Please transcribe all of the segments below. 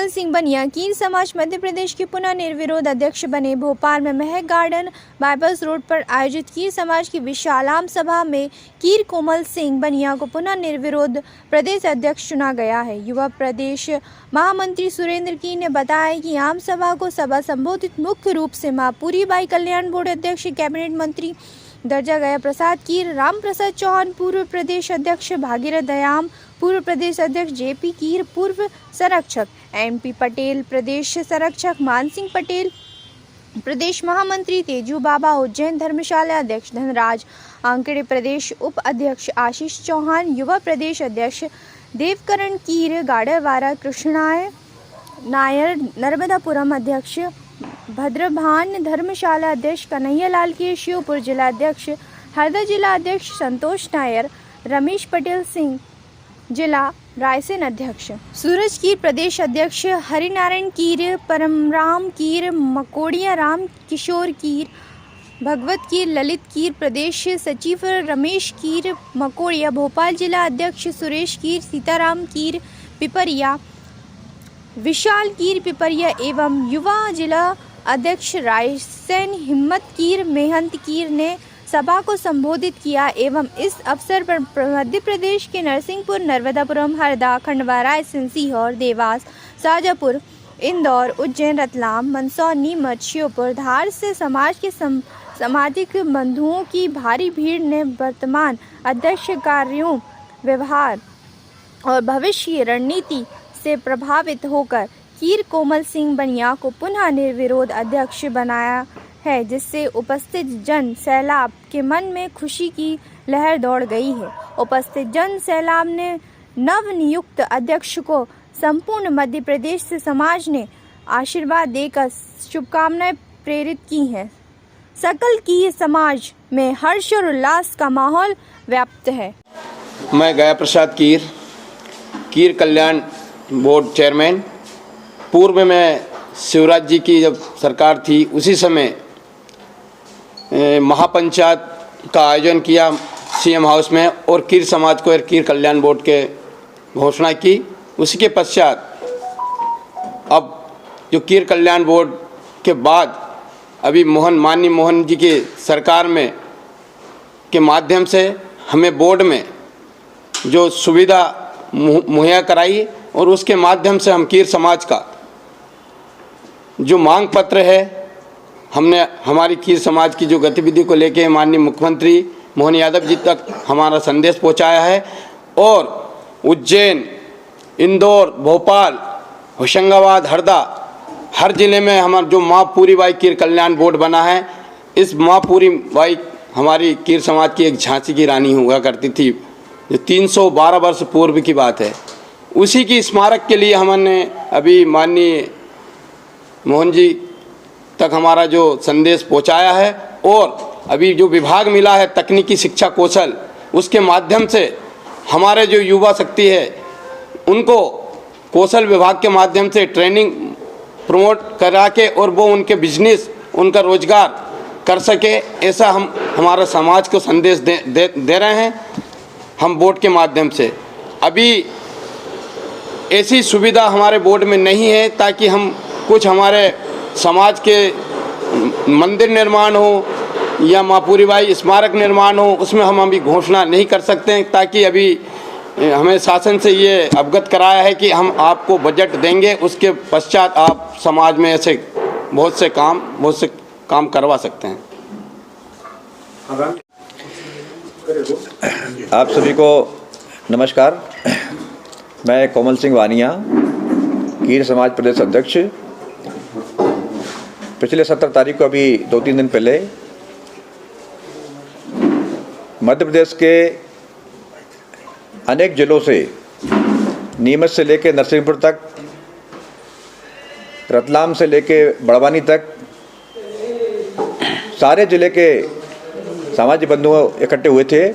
कोमल सिंह बनिया कीर समाज मध्य प्रदेश के पुनः निर्विरोध अध्यक्ष बने। भोपाल में महक गार्डन बाईपास रोड पर आयोजित कीर समाज की विशाल आम सभा में कीर कोमल सिंह बनिया को पुनः निर्विरोध प्रदेश अध्यक्ष चुना गया है। युवा प्रदेश महामंत्री सुरेंद्र कीर ने बताया कि आम सभा को सभा संबोधित मुख्य रूप से मां पूरी बाई कल्याण बोर्ड अध्यक्ष, कैबिनेट मंत्री दर्जा गया प्रसाद कीर, राम प्रसाद चौहान पूर्व प्रदेश अध्यक्ष, भागीरथ दयाम पूर्व प्रदेश अध्यक्ष, जेपी कीर पूर्व संरक्षक, एमपी पटेल प्रदेश संरक्षक, मानसिंह पटेल प्रदेश महामंत्री, तेजू बाबा उज्जैन धर्मशाला अध्यक्ष, धनराज आंकड़े प्रदेश उप अध्यक्ष, आशीष चौहान युवा प्रदेश अध्यक्ष, देवकरण कीर गाड़ेवारा, कृष्णाय नायर नर्मदापुरम अध्यक्ष, भद्रभान धर्मशाला अध्यक्ष, कन्हैयालाल कीर शिवपुर जिला अध्यक्ष, हरदा जिला अध्यक्ष, संतोष नायर, रमेश पटेल सिंह जिला रायसेन अध्यक्ष, सूरज कीर प्रदेश अध्यक्ष, हरिनारायण कीर, परमराम कीर, मकोड़िया राम किशोर कीर, भगवत कीर, ललित कीर प्रदेश सचिव, रमेश कीर मकोड़िया भोपाल जिला अध्यक्ष, सुरेश कीर, सीताराम कीर पिपरिया, विशाल कीर पिपरिया एवं युवा जिला अध्यक्ष रायसेन, हिम्मत कीर, मेहंत कीर ने सभा को संबोधित किया एवं इस अवसर पर मध्य प्रदेश के नरसिंहपुर, नर्मदापुरम, हरदा, खंडवा, रायसेन, सीहोर, देवास, शाजापुर, इंदौर, उज्जैन, रतलाम, मंदसौर, नीमच, श्योपुर, धार से समाज के सामाजिक बंधुओं की भारी भीड़ ने वर्तमान अध्यक्ष कार्यों, व्यवहार और भविष्य की रणनीति से प्रभावित होकर कीर कोमल सिंह बनिया को पुनः निर्विरोध अध्यक्ष बनाया है, जिससे उपस्थित जन सैलाब के मन में खुशी की लहर दौड़ गई है। उपस्थित जन सैलाब ने नवनियुक्त अध्यक्ष को संपूर्ण मध्य प्रदेश से समाज ने आशीर्वाद देकर शुभकामनाएं प्रेरित की हैं। सकल कीर समाज में हर्ष और उल्लास का माहौल व्याप्त है। मैं गया प्रसाद कीर, कीर कल्याण बोर्ड चेयरमैन। पूर्व में शिवराज जी की जब सरकार थी उसी समय महापंचायत का आयोजन किया सीएम हाउस में और कीर समाज को कीर कल्याण बोर्ड के घोषणा की। उसी के पश्चात अब जो कीर कल्याण बोर्ड के बाद अभी माननीय मोहन जी की सरकार में के माध्यम से हमें बोर्ड में जो सुविधा मुहैया कराई और उसके माध्यम से हम कीर समाज का जो मांग पत्र है, हमने हमारी कीर समाज की जो गतिविधि को लेके माननीय मुख्यमंत्री मोहन यादव जी तक हमारा संदेश पहुंचाया है और उज्जैन, इंदौर, भोपाल, होशंगाबाद, हरदा हर ज़िले में हमारा जो माँ पूरी बाई कीर कल्याण बोर्ड बना है, इस माँ पूरी बाई हमारी कीर समाज की एक झांसी की रानी हुआ करती थी, जो 312 वर्ष पूर्व की बात है। उसी की स्मारक के लिए हमने अभी माननीय मोहन जी तक हमारा जो संदेश पहुंचाया है और अभी जो विभाग मिला है तकनीकी शिक्षा कौशल, उसके माध्यम से हमारे जो युवा शक्ति है उनको कौशल विभाग के माध्यम से ट्रेनिंग प्रमोट करा के और वो उनके बिजनेस, उनका रोजगार कर सके, ऐसा हम हमारा समाज को संदेश दे रहे हैं हम बोर्ड के माध्यम से। अभी ऐसी सुविधा हमारे बोर्ड में नहीं है ताकि हम कुछ हमारे समाज के मंदिर निर्माण हो या माँ पूरी बाई स्मारक निर्माण हो, उसमें हम अभी घोषणा नहीं कर सकते हैं, ताकि अभी हमें शासन से ये अवगत कराया है कि हम आपको बजट देंगे, उसके पश्चात आप समाज में ऐसे बहुत से काम करवा सकते हैं। आप सभी को नमस्कार। मैं कोमल सिंह वानिया, कीर समाज प्रदेश अध्यक्ष। पिछले 17 तारीख को अभी 2-3 दिन पहले मध्य प्रदेश के अनेक जिलों से, नीमच से लेकर नरसिंहपुर तक, रतलाम से लेकर बड़वानी तक, सारे जिले के सामाजिक बंधु इकट्ठे हुए थे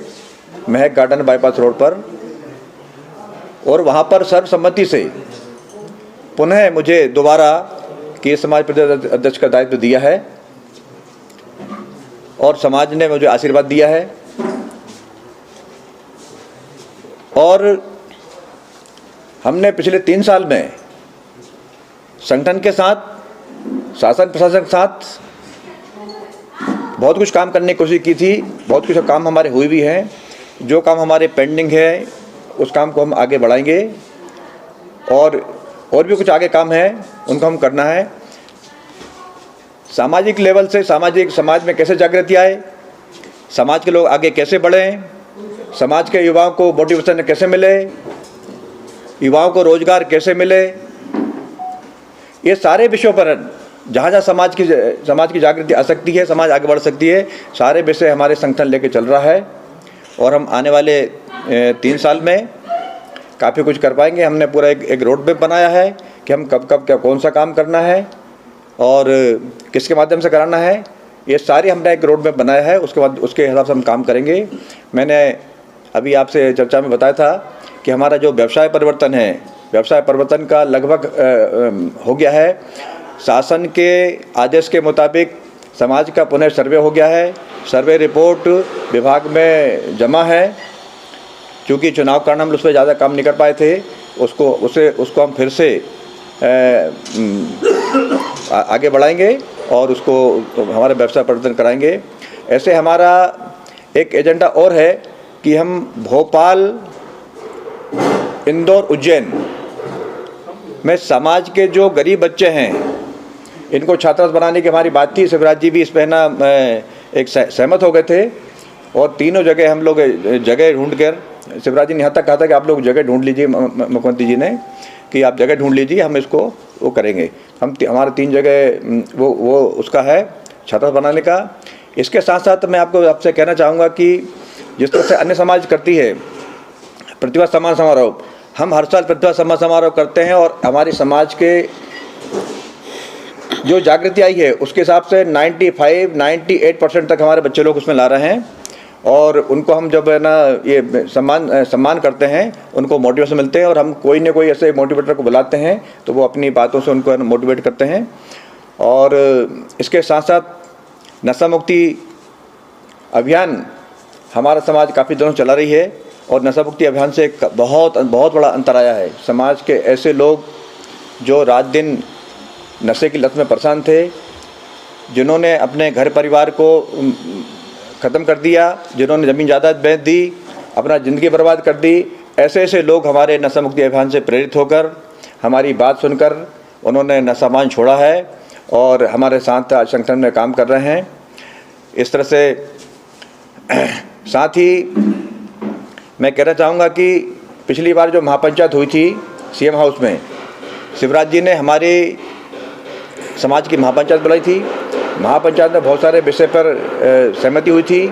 महक गार्डन बाईपास रोड पर और वहाँ पर सर्वसम्मति से पुनः मुझे दोबारा कीर समाज प्रदेश अध्यक्ष का दायित्व दिया है और समाज ने मुझे आशीर्वाद दिया है। और हमने पिछले 3 साल में संगठन के साथ, शासन प्रशासन के साथ बहुत कुछ काम करने की कोशिश की थी। बहुत कुछ काम हमारे हुए भी हैं। जो काम हमारे पेंडिंग है उस काम को हम आगे बढ़ाएंगे, और भी कुछ आगे काम है उनको हम करना है। सामाजिक लेवल से समाज में कैसे जागृति आए, समाज के लोग आगे कैसे बढ़ें, समाज के युवाओं को मोटिवेशन कैसे मिले, युवाओं को रोजगार कैसे मिले, ये सारे विषयों पर जहाँ जहाँ समाज की जागृति आ सकती है, समाज आगे बढ़ सकती है, सारे विषय हमारे संगठन लेके चल रहा है। और हम आने वाले 3 साल में काफ़ी कुछ कर पाएंगे। हमने पूरा एक रोड मैप बनाया है कि हम कब क्या कौन सा काम करना है और किसके माध्यम से कराना है। ये सारी हमने एक रोड मैप बनाया है, उसके बाद उसके हिसाब से हम काम करेंगे। मैंने अभी आपसे चर्चा में बताया था कि हमारा जो व्यवसाय परिवर्तन है, व्यवसाय परिवर्तन का लगभग हो गया है। शासन के आदेश के मुताबिक समाज का पुनः सर्वे हो गया है। सर्वे रिपोर्ट विभाग में जमा है। क्योंकि चुनाव के कारण हम उस पर ज़्यादा काम नहीं कर पाए थे, उसको हम फिर से आगे बढ़ाएंगे और उसको हमारा व्यवसाय परिवर्तन कराएंगे। ऐसे हमारा एक एजेंडा और है कि हम भोपाल, इंदौर, उज्जैन में समाज के जो गरीब बच्चे हैं इनको छात्रावास बनाने की हमारी बात थी। शिवराज जी भी इस पर ना एक सहमत हो गए थे और तीनों जगह हम लोग जगह ढूंढ कर, शिवराज जी ने यहाँ तक कहा था कि आप लोग जगह ढूंढ लीजिए, मुख्यमंत्री जी ने कि आप जगह ढूंढ लीजिए, हम इसको वो करेंगे। हमारे 3 जगह वो उसका है छात्रावास बनाने का। इसके साथ साथ मैं आपसे कहना चाहूँगा कि जिस तरह से अन्य समाज करती है प्रतिभा सम्मान समारोह, हम हर साल प्रतिभा सम्मान समारोह करते हैं और हमारे समाज के जो जागृति आई है उसके हिसाब से 95-98% तक हमारे बच्चे लोग उसमें ला रहे हैं। और उनको हम जब है ना ये सम्मान करते हैं, उनको मोटिवेशन मिलते हैं और हम कोई न कोई ऐसे मोटिवेटर को बुलाते हैं तो वो अपनी बातों से उनको मोटिवेट करते हैं। और इसके साथ साथ नशा मुक्ति अभियान हमारा समाज काफ़ी दिनों चला रही है और नशा मुक्ति अभियान से एक बहुत बड़ा अंतर आया है। समाज के ऐसे लोग जो रात दिन नशे की लत में परेशान थे, जिन्होंने अपने घर परिवार को ख़त्म कर दिया, जिन्होंने ज़मीन जायदाद बेच दी, अपना ज़िंदगी बर्बाद कर दी, ऐसे लोग हमारे नशा मुक्ति अभियान से प्रेरित होकर हमारी बात सुनकर उन्होंने नशापान छोड़ा है और हमारे साथ आज संगठन में काम कर रहे हैं। इस तरह से साथ ही मैं कहना चाहूँगा कि पिछली बार जो महापंचायत हुई थी सीएम हाउस में, शिवराज जी ने हमारे समाज की महापंचायत बुलाई थी। महापंचायत में बहुत सारे विषय पर सहमति हुई थी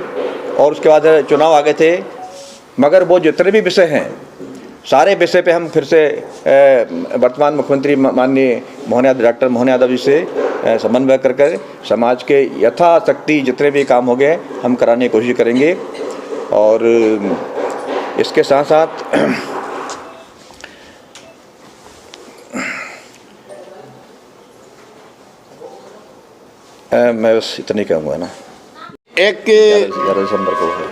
और उसके बाद चुनाव आ गए थे, मगर वो जितने भी विषय हैं सारे विषय पे हम फिर से वर्तमान मुख्यमंत्री माननीय डॉक्टर मोहन यादव जी से समन्वय कर समाज के यथाशक्ति जितने भी काम हो गए हम कराने की कोशिश करेंगे। और इसके साथ साथ मैं बस इतना ही कहूँगा ना। एक 11 दिसंबर को है,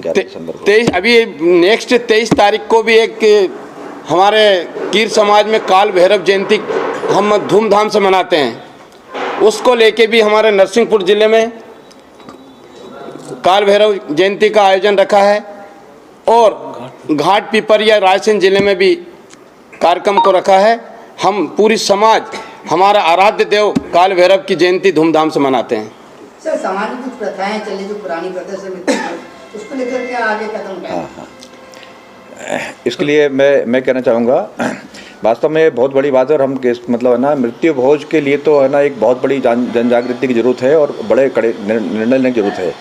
11 दिसंबर को 23 अभी नेक्स्ट 23 तारीख को भी एक हमारे कीर समाज में काल भैरव जयंती हम धूमधाम से मनाते हैं। उसको लेके भी हमारे नरसिंहपुर ज़िले में काल भैरव जयंती का आयोजन रखा है और घाट पिपरिया रायसेन ज़िले में भी कार्यक्रम को रखा है। हम पूरी समाज हमारा आराध्य देव काल भैरव की जयंती धूमधाम से मनाते हैं। सर, समाज में कुछ प्रथाएं चली जो पुरानी प्रथा से मिलती हैं, उसको लेकर के आगे कदम उठाएं। इसके लिए मैं कहना चाहूँगा, वास्तव में बहुत बड़ी बात है और हम मतलब है ना मृत्यु भोज के लिए तो है ना एक बहुत बड़ी जन जागृति की ज़रूरत है और बड़े कड़े निर्णय लेने की ज़रूरत है।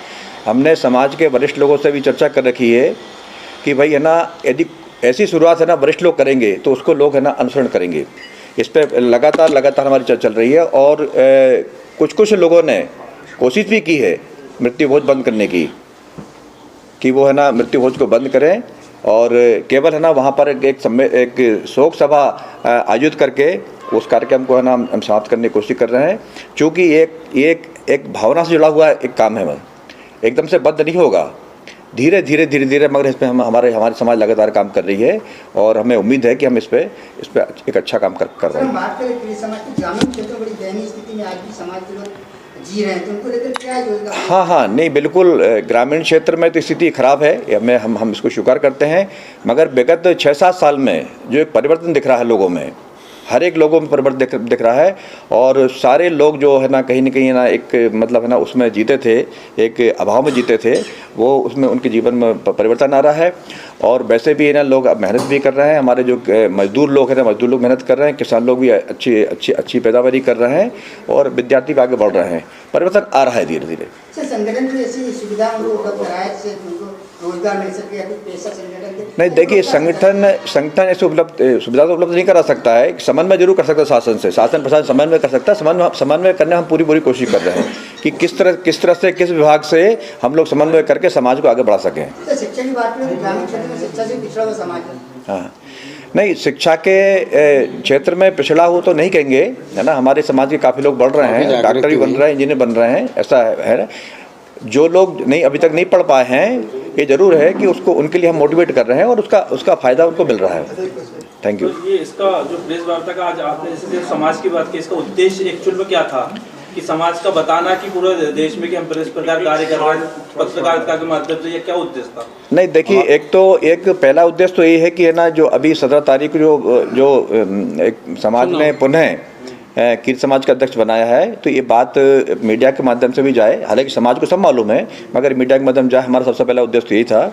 हमने समाज के वरिष्ठ लोगों से भी चर्चा कर रखी है कि भाई है ना यदि ऐसी शुरुआत है ना वरिष्ठ लोग करेंगे तो उसको लोग है ना अनुसरण करेंगे। इस पर लगातार हमारी चर्चा चल रही है और कुछ लोगों ने कोशिश भी की है मृत्यु भोज बंद करने की, कि वो है ना मृत्यु भोज को बंद करें और केवल है ना वहाँ पर एक शोक सभा आयोजित करके उस कार्यक्रम को है ना हम समाप्त करने की कोशिश कर रहे हैं। चूँकि एक भावना से जुड़ा हुआ एक काम है, एकदम से बंद नहीं होगा। धीरे धीरे मगर इस पर हमारी समाज लगातार काम कर रही है और हमें उम्मीद है कि हम इस पे एक अच्छा काम कर सर, रहे हम हैं। बात करें कि समाज की ग्रामीण क्षेत्र में बड़ी दयनीय स्थिति में आज भी समाज के लोग जी रहे हैं, तो उनको लेकर क्या योजना? हाँ, नहीं बिल्कुल, ग्रामीण क्षेत्र में तो स्थिति खराब है, हम इसको स्वीकार करते हैं, मगर विगत 6-7 साल में जो एक परिवर्तन दिख रहा है लोगों में, हर एक लोगों में परिवर्तन दिख रहा है और सारे लोग जो है ना कहीं न कहीं ना एक मतलब है ना उसमें जीते थे, एक अभाव में जीते थे, वो उसमें उनके जीवन में परिवर्तन आ रहा है। और वैसे भी है ना लोग अब मेहनत भी कर रहे हैं, हमारे जो मजदूर लोग हैं ना, मजदूर लोग मेहनत कर रहे हैं, किसान लोग भी अच्छी पैदावारी कर रहे हैं और विद्यार्थी भी आगे बढ़ रहे हैं, परिवर्तन आ रहा है धीरे धीरे। सर, संगठन की ऐसी सुविधा उनको उपलब्ध कराए जिससे उनको रोजगार मिल सके या फिर पेशा संगठन के? नहीं, देखिए, संगठन ऐसे सुविधा तो उपलब्ध नहीं करा सकता है, समन्वय जरूर कर सकता है शासन से, शासन प्रशासन समन्वय कर सकता है, समन्वय करने हम पूरी कोशिश कर रहे हैं कि किस तरह से किस विभाग से हम लोग समन्वय करके समाज को आगे बढ़ा सकें। सर, शिक्षा की बात करें, ग्रामीण क्षेत्र में शिक्षा से पिछड़ा हुआ समाज है। हाँ, नहीं, शिक्षा के क्षेत्र में पिछड़ा हो तो नहीं कहेंगे, है ना, हमारे समाज के काफ़ी लोग बढ़ रहे हैं, डॉक्टर भी बन रहे हैं, इंजीनियर बन रहे हैं, ऐसा है ना। जो लोग अभी तक नहीं पढ़ पाए हैं, ये जरूर है कि उनके लिए हम मोटिवेट कर रहे हैं और उसका फ़ायदा उनको मिल रहा है। Thank you. तो ये इसका जो प्रेस वार्ता का आज आपने जैसे समाज की बात की, इसका उद्देश्य एक्चुअल में क्या था कि समाज का बताना कि पूरे देश में कि हम प्रेस प्रकार कार्य कर रहे हैं पत्रकारिता के माध्यम से, ये क्या उद्देश्य था? नहीं, देखिए, एक पहला उद्देश्य तो ये है कि है ना जो अभी 17 तारीख जो एक समाज ने पुनः कीर समाज का अध्यक्ष बनाया है, तो ये बात मीडिया के माध्यम से भी जाए, हालांकि समाज को सब मालूम है, मगर मीडिया के माध्यम जाए, हमारा सबसे पहला उद्देश्य यही था।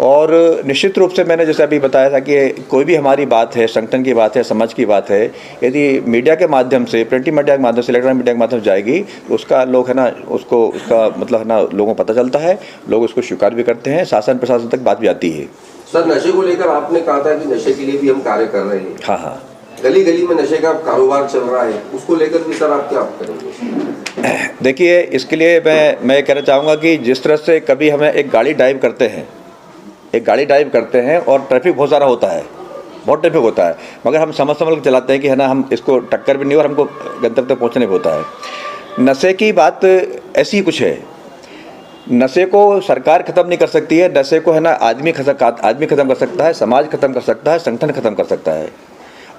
और निश्चित रूप से मैंने जैसे अभी बताया था कि कोई भी हमारी बात है, संगठन की बात है, समाज की बात है, यदि मीडिया के माध्यम से, प्रिंट मीडिया के माध्यम से, इलेक्ट्रॉनिक मीडिया के माध्यम से जाएगी तो उसका लोग है ना उसका मतलब है ना लोगों को पता चलता है, लोग उसको स्वीकार भी करते हैं, शासन प्रशासन तक बात भी आती है। सर, नशे को लेकर आपने कहा था कि नशे के लिए भी हम कार्य कर रहे हैं। हाँ, गली गली में नशे का कारोबार चल रहा है, उसको लेकर भी सर आप क्या करेंगे? देखिए, इसके लिए मैं कहना चाहूँगा कि जिस तरह से कभी हमें एक गाड़ी ड्राइव करते हैं और ट्रैफिक बहुत सारा होता है, बहुत ट्रैफिक होता है, मगर हम समझ के चलाते हैं कि है ना हम इसको टक्कर भी नहीं और हमको गंतव्य तक पहुँचने भी होता है। नशे की बात ऐसी कुछ है, नशे को सरकार ख़त्म नहीं कर सकती है, नशे को है ना आदमी ख़त्म कर सकता है, समाज ख़त्म कर सकता है, संगठन ख़त्म कर सकता है।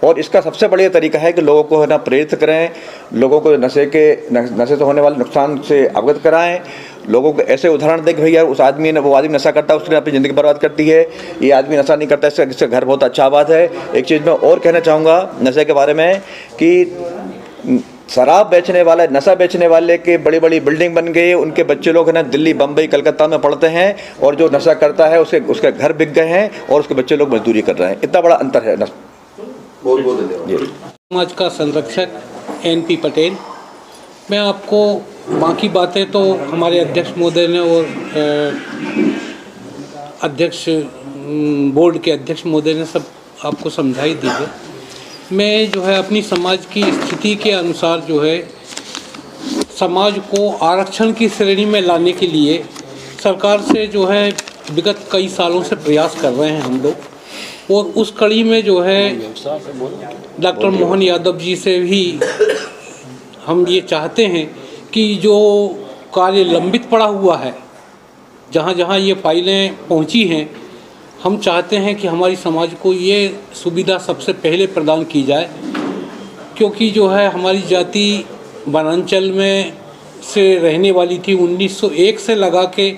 और इसका सबसे बढ़िया तरीका है कि लोगों को है ना प्रेरित करें, लोगों को नशे से होने वाले नुकसान से अवगत कराएं, लोगों को ऐसे उदाहरण दें कि भैया वो आदमी नशा करता है, उसने अपनी ज़िंदगी बर्बाद करती है, ये आदमी नशा नहीं करता, इसका घर बहुत अच्छा बात है। एक चीज़ मैं और कहना चाहूँगा नशे के बारे में कि शराब बेचने वाला, नशा बेचने वाले के बड़ी बड़ी बिल्डिंग बन गई, उनके बच्चे लोग है ना दिल्ली, बम्बई, कलकत्ता में पढ़ते हैं, और जो नशा करता है उसके घर बिक गए हैं और उसके बच्चे लोग मजदूरी कर रहे हैं। इतना बड़ा अंतर है। बहुत बहुत धन्यवाद। समाज का संरक्षक NP पटेल। मैं आपको बाकी बातें तो हमारे अध्यक्ष महोदय ने और बोर्ड के अध्यक्ष महोदय ने सब आपको समझाई दी है। मैं जो है अपनी समाज की स्थिति के अनुसार जो है समाज को आरक्षण की श्रेणी में लाने के लिए सरकार से जो है विगत कई सालों से प्रयास कर रहे हैं हम लोग, और उस कड़ी में जो है डॉक्टर मोहन यादव जी से भी हम ये चाहते हैं कि जो कार्य लंबित पड़ा हुआ है, जहाँ जहाँ ये फाइलें पहुँची हैं, हम चाहते हैं कि हमारी समाज को ये सुविधा सबसे पहले प्रदान की जाए, क्योंकि जो है हमारी जाति वनांचल में से रहने वाली थी। 1901 से लगा के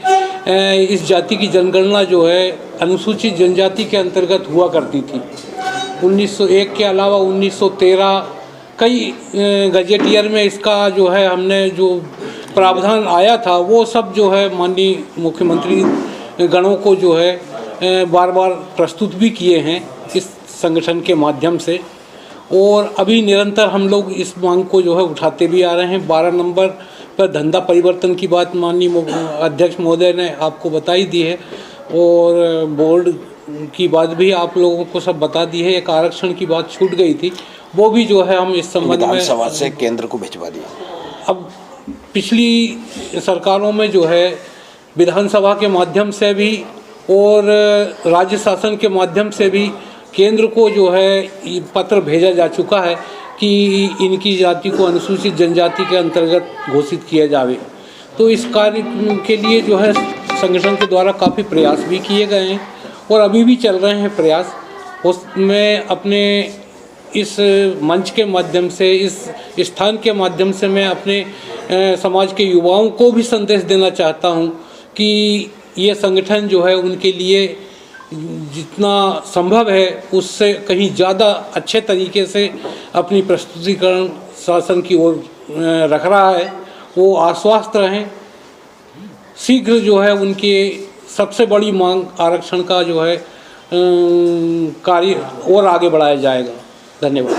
इस जाति की जनगणना जो है अनुसूचित जनजाति के अंतर्गत हुआ करती थी। 1901 के अलावा 1913 कई गजेटियर में इसका जो है हमने जो प्रावधान आया था वो सब जो है माननीय मुख्यमंत्री गणों को जो है बार बार प्रस्तुत भी किए हैं इस संगठन के माध्यम से, और अभी निरंतर हम लोग इस मांग को जो है उठाते भी आ रहे हैं। 12 नंबर पर धंधा परिवर्तन की बात माननीय अध्यक्ष महोदय ने आपको बताई दी है, और बोर्ड की बात भी आप लोगों को सब बता दी है। एक आरक्षण की बात छूट गई थी, वो भी जो है हम इस संबंध में विधानसभा से केंद्र को भिजवा दिया। अब पिछली सरकारों में जो है विधानसभा के माध्यम से भी और राज्य शासन के माध्यम से भी केंद्र को जो है पत्र भेजा जा चुका है कि इनकी जाति को अनुसूचित जनजाति के अंतर्गत घोषित किया जावे। तो इस कार्य के लिए जो है संगठन के द्वारा काफ़ी प्रयास भी किए गए हैं और अभी भी चल रहे हैं प्रयास। उसमें अपने इस मंच के माध्यम से, इस स्थान के माध्यम से मैं अपने समाज के युवाओं को भी संदेश देना चाहता हूं कि ये संगठन जो है उनके लिए जितना संभव है उससे कहीं ज़्यादा अच्छे तरीके से अपनी प्रस्तुतिकरण शासन की ओर रख रहा है। वो आश्वस्त रहें, शीघ्र जो है उनकी सबसे बड़ी मांग आरक्षण का जो है कार्य और आगे बढ़ाया जाएगा। धन्यवाद।